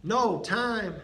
No time.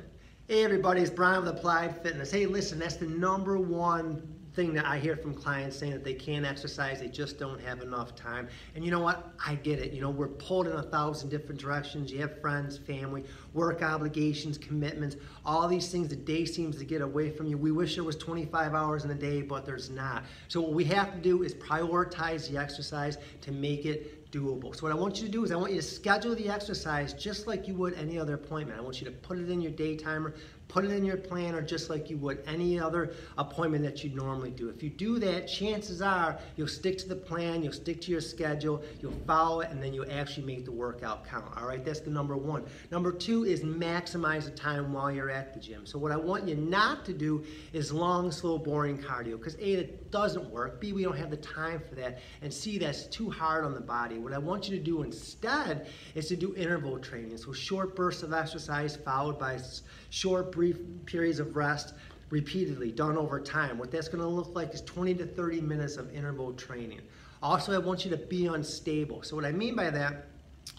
Hey everybody, it's Brian with Applied Fitness. Hey, listen, that's the number one thing that I hear from clients saying that they can't exercise, they just don't have enough time. And you know what? I get it. You know, we're pulled in 1,000 different directions. You have friends, family, work obligations, commitments, all these things. The day seems to get away from you. We wish there was 25 hours in a day, but there's not. So what we have to do is prioritize the exercise to make it doable. So what I want you to do is I want you to schedule the exercise just like you would any other appointment. I want you to put it in your day timer, put it in your planner just like you would any other appointment that you normally do. If you do that, chances are you'll stick to the plan, you'll stick to your schedule, you'll follow it, and then you'll actually make the workout count. All right, that's the number one. Number two is maximize the time while you're at the gym. So what I want you not to do is long, slow, boring cardio, because A, it doesn't work, B, we don't have the time for that, and C, that's too hard on the body. What I want you to do instead is to do interval training. So short bursts of exercise followed by short, brief periods of rest repeatedly, done over time. What that's gonna look like is 20 to 30 minutes of interval training. Also, I want you to be unstable. So what I mean by that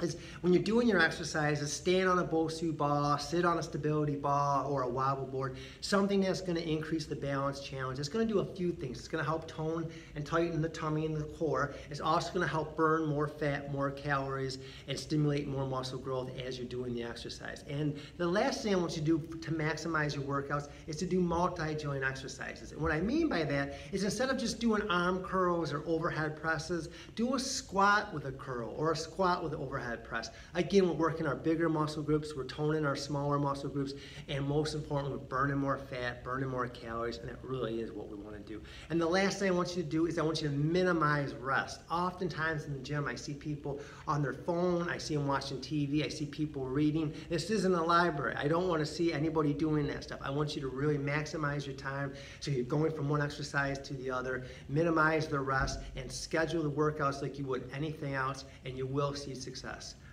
is when you're doing your exercises, stand on a BOSU ball, sit on a stability ball or a wobble board, something that's going to increase the balance challenge. It's going to do a few things. It's going to help tone and tighten the tummy and the core. It's also going to help burn more fat, more calories, and stimulate more muscle growth as you're doing the exercise. And the last thing I want you to do to maximize your workouts is to do multi-joint exercises. And what I mean by that is instead of just doing arm curls or overhead presses, do a squat with a curl or a squat with an overhead press. Again, we're working our bigger muscle groups, we're toning our smaller muscle groups, and most importantly, we're burning more fat, burning more calories, and that really is what we want to do. And the last thing I want you to do is I want you to minimize rest. Oftentimes in the gym, I see people on their phone, I see them watching TV, I see people reading. This isn't a library. I don't want to see anybody doing that stuff. I want you to really maximize your time so you're going from one exercise to the other, minimize the rest, and schedule the workouts like you would anything else, and you will see success.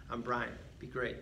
I'm Brian. Be great.